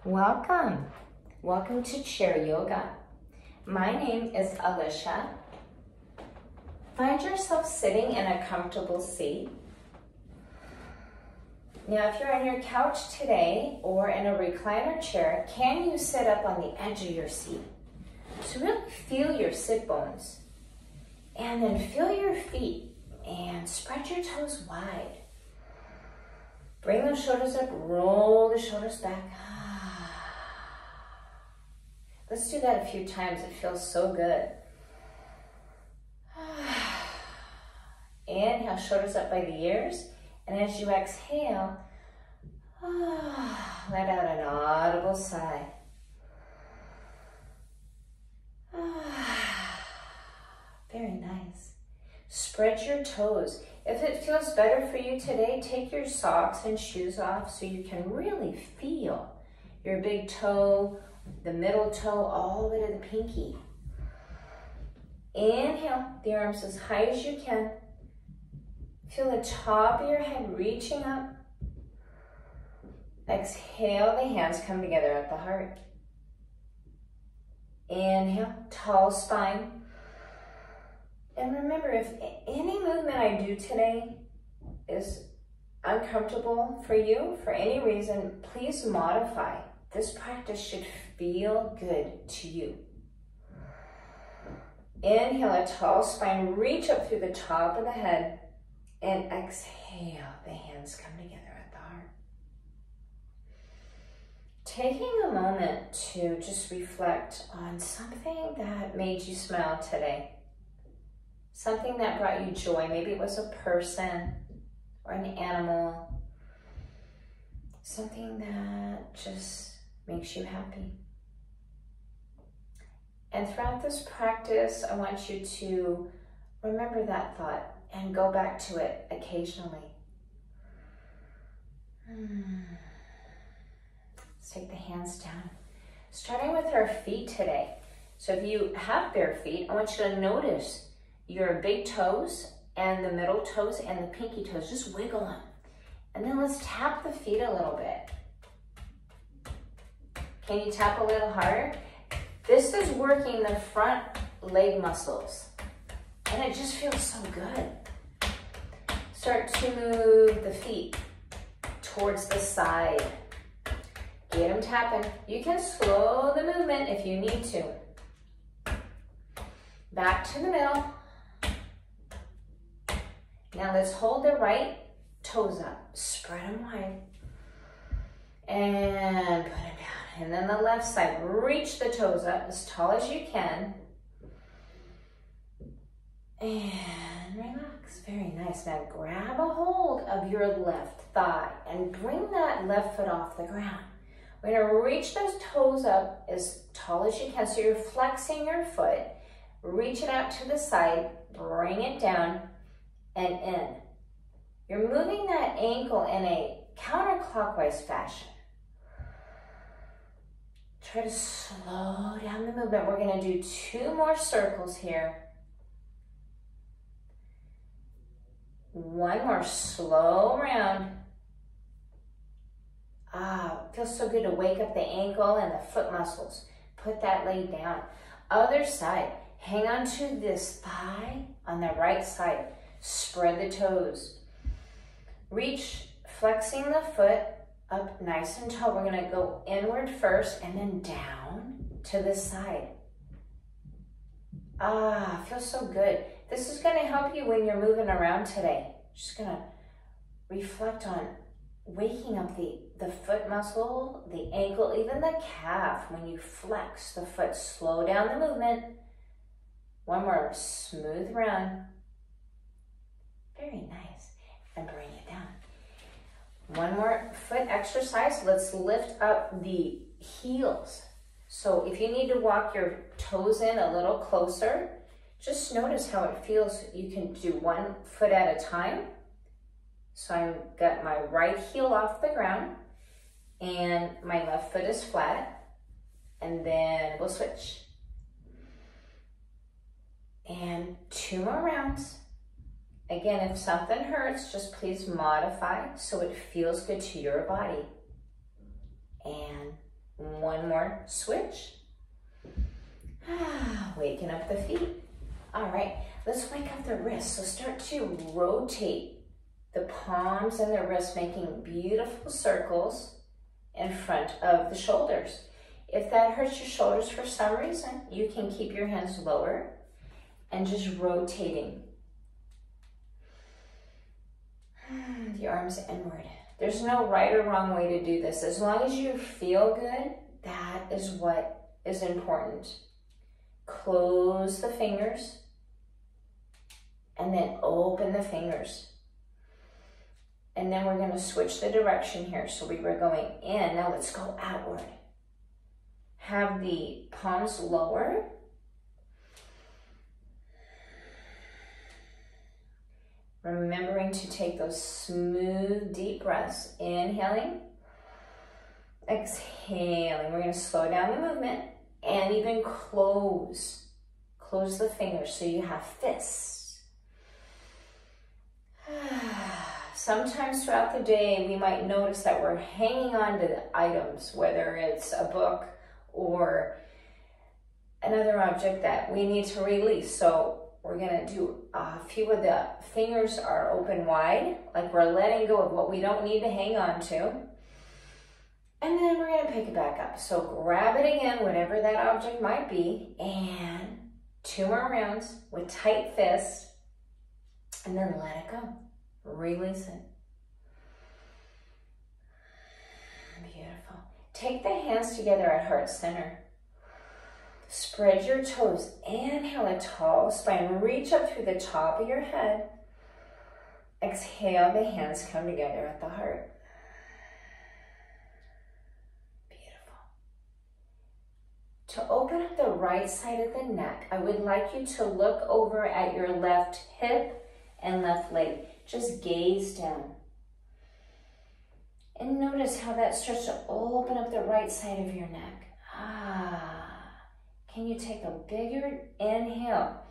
Welcome. Welcome to Chair Yoga. My name is Alicia. Find yourself sitting in a comfortable seat. Now, if you're on your couch today or in a recliner chair, can you sit up on the edge of your seat? So really feel your sit bones. And then feel your feet and spread your toes wide. Bring those shoulders up, roll the shoulders back. Let's do that a few times. It feels so good. Inhale, shoulders up by the ears. And as you exhale, let out an audible sigh. Very nice. Spread your toes. If it feels better for you today, take your socks and shoes off so you can really feel your big toe, the middle toe, all the way to the pinky. Inhale, the arms as high as you can. Feel the top of your head reaching up. Exhale, the hands come together at the heart. Inhale, tall spine. And remember, if any movement I do today is uncomfortable for you for any reason, please modify. This practice should feel good to you. Inhale, a tall spine, reach up through the top of the head, and exhale, the hands come together at the heart. Taking a moment to just reflect on something that made you smile today. Something that brought you joy. Maybe it was a person or an animal. Something that just makes you happy. And throughout this practice, I want you to remember that thought and go back to it occasionally. Let's take the hands down. Starting with our feet today. So if you have bare feet, I want you to notice your big toes and the middle toes and the pinky toes. Just wiggle them. And then let's tap the feet a little bit. Can you tap a little harder? This is working the front leg muscles. And it just feels so good. Start to move the feet towards the side. Get them tapping. You can slow the movement if you need to. Back to the middle. Now let's hold the right toes up. Spread them wide. And put them down. And then the left side. Reach the toes up as tall as you can. And relax. Very nice. Now grab a hold of your left thigh and bring that left foot off the ground. We're going to reach those toes up as tall as you can. So you're flexing your foot. Reach it out to the side. Bring it down and in. You're moving that ankle in a counterclockwise fashion. Try to slow down the movement. We're going to do 2 more circles here. 1 more slow round. Feels so good to wake up the ankle and the foot muscles. Put that leg down. Other side. Hang on to this thigh on the right side. Spread the toes. Reach, flexing the foot up nice and tall. We're going to go inward first and then down to the side. Feels so good. This is going to help you when you're moving around today. Just going to reflect on waking up the foot muscle, the ankle, even the calf. When you flex the foot, slow down the movement. 1 more smooth round. Very nice. And bring it down. 1 more foot exercise. Let's lift up the heels. So if you need to walk your toes in a little closer, just notice how it feels. You can do 1 foot at a time. So I've got my right heel off the ground and my left foot is flat. And then we'll switch. And 2 more rounds. Again, if something hurts, just please modify so it feels good to your body. And One more switch. Waking up the feet. All right, let's wake up the wrists. So start to rotate the palms and the wrists, making beautiful circles in front of the shoulders. If that hurts your shoulders for some reason, you can keep your hands lower and just rotating the arms inward. There's no right or wrong way to do this. As long as you feel good, that is what is important. Close the fingers and then open the fingers. And then we're going to switch the direction here. So we were going in, now let's go outward. Have the palms lower. Remembering to take those smooth, deep breaths. Inhaling, exhaling. We're going to slow down the movement and even close the fingers so you have fists. Sometimes throughout the day, we might notice that we're hanging on to the items, whether it's a book or another object that we need to release. So we're gonna do a few of the fingers are open wide, like we're letting go of what we don't need to hang on to. And then we're gonna pick it back up. So grab it again, whatever that object might be, and 2 more rounds with tight fists, and then let it go. Release it. Beautiful. Take the hands together at heart center. Spread your toes. Inhale a tall spine. Reach up through the top of your head. Exhale, the hands come together at the heart. Beautiful. To open up the right side of the neck, I would like you to look over at your left hip and left leg. Just gaze down. And notice how that starts to open up the right side of your neck. Can you take a bigger inhale?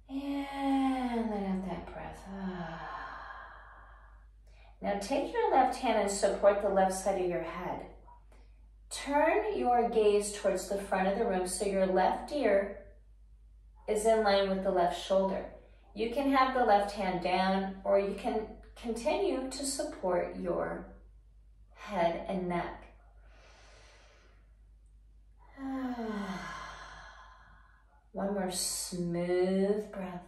And let out that breath. Now take your left hand and support the left side of your head. Turn your gaze towards the front of the room so your left ear is in line with the left shoulder. You can have the left hand down, or you can continue to support your head and neck. One more smooth breath.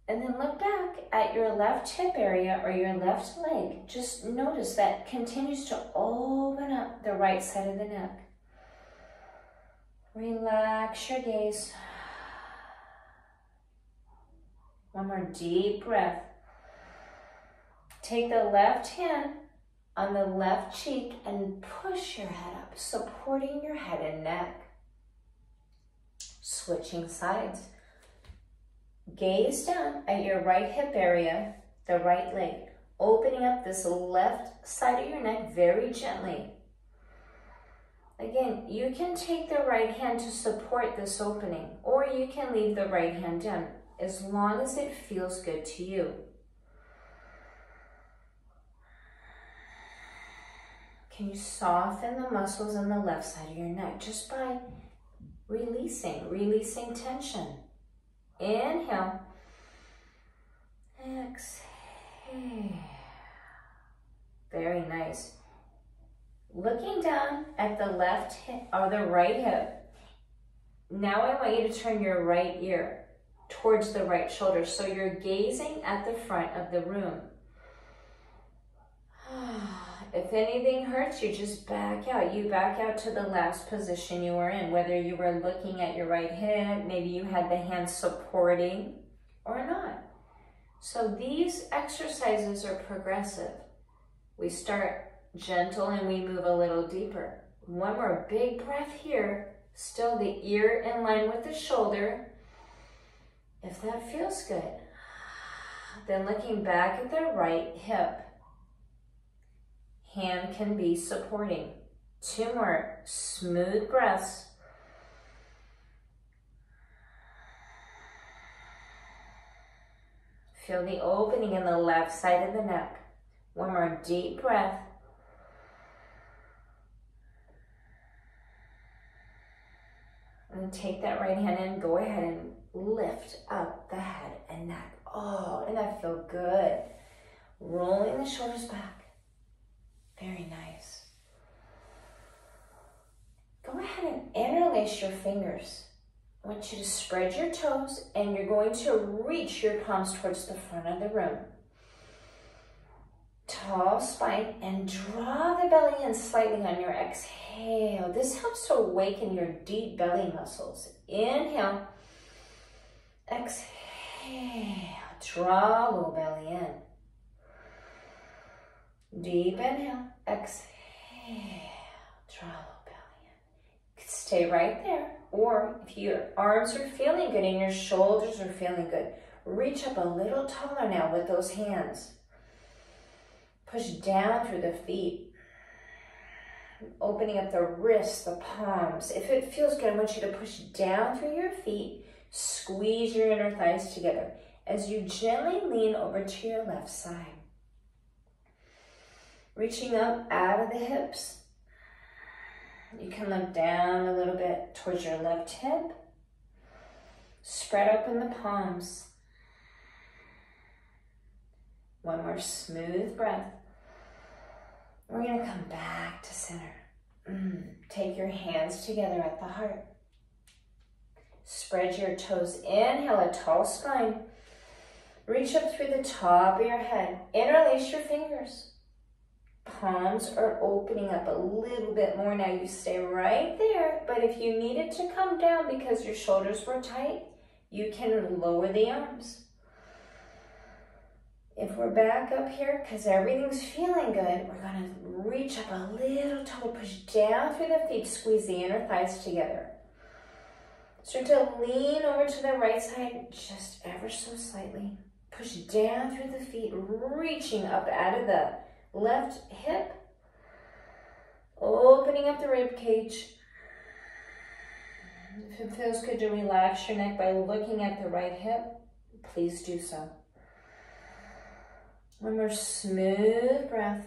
And then look back at your left hip area or your left leg. Just notice that continues to open up the right side of the neck. Relax your gaze. One more deep breath. Take the left hand on the left cheek and push your head up, supporting your head and neck. Switching sides. Gaze down at your right hip area, the right leg, opening up this left side of your neck very gently. Again, you can take the right hand to support this opening, or you can leave the right hand down, as long as it feels good to you. Can you soften the muscles on the left side of your neck just by releasing tension? Inhale. Exhale. Very nice. Looking down at the left hip or the right hip. Now I want you to turn your right ear towards the right shoulder. So you're gazing at the front of the room. If anything hurts, you just back out. You back out to the last position you were in, whether you were looking at your right hip, maybe you had the hands supporting or not. So these exercises are progressive. We start gentle and we move a little deeper. One more big breath here. Still the ear in line with the shoulder. If that feels good. Then looking back at the right hip. Hand can be supporting. 2 more smooth breaths. Feel the opening in the left side of the neck. One more deep breath. take that right hand and go ahead and lift up the head and neck. Oh, and that feel good. Rolling the shoulders back. Very nice. Go ahead and interlace your fingers. I want you to spread your toes and you're going to reach your palms towards the front of the room. Tall spine and draw the belly in slightly on your exhale. This helps to awaken your deep belly muscles. Inhale. Exhale. Draw low belly in. Deep inhale. Exhale. Draw low belly in. Stay right there. Or if your arms are feeling good and your shoulders are feeling good, reach up a little taller now with those hands. Push down through the feet. Opening up the wrists, the palms. If it feels good, I want you to push down through your feet. Squeeze your inner thighs together as you gently lean over to your left side. Reaching up out of the hips. You can look down a little bit towards your left hip. Spread open the palms. One more smooth breath. We're going to come back to center. Take your hands together at the heart. Spread your toes. Inhale, a tall spine. Reach up through the top of your head. Interlace your fingers. Palms are opening up a little bit more now. You stay right there, but if you needed to come down because your shoulders were tight, you can lower the arms. If we're back up here, because everything's feeling good, we're going to reach up a little taller, push down through the feet, squeeze the inner thighs together. Start to lean over to the right side, just ever so slightly. Push down through the feet, reaching up out of the left hip, opening up the rib cage. If it feels good to relax your neck by looking at the right hip, please do so. One more smooth breath.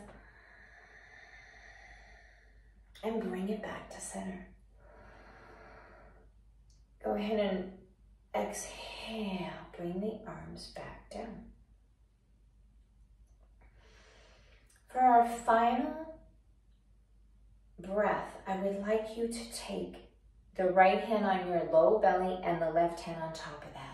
And bring it back to center. Go ahead and exhale. Bring the arms back down. For our final breath, I would like you to take the right hand on your low belly and the left hand on top of that.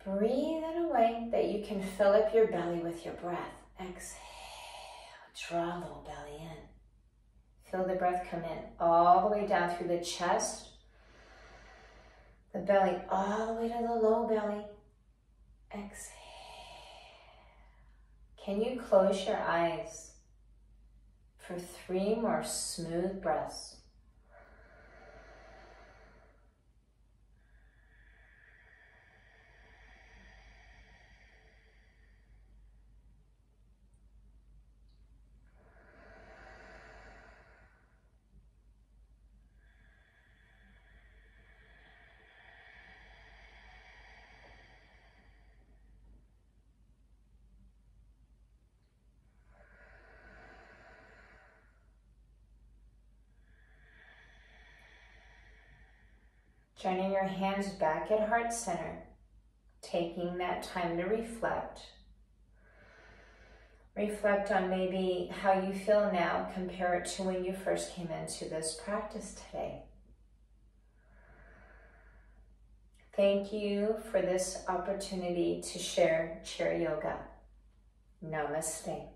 Breathe in a way that you can fill up your belly with your breath. Exhale, draw low belly in. Feel the breath come in all the way down through the chest, the belly all the way to the low belly. Exhale. Can you close your eyes for 3 more smooth breaths? Joining your hands back at heart center, taking that time to reflect. Reflect on maybe how you feel now, compare it to when you first came into this practice today. Thank you for this opportunity to share Chair Yoga. Namaste.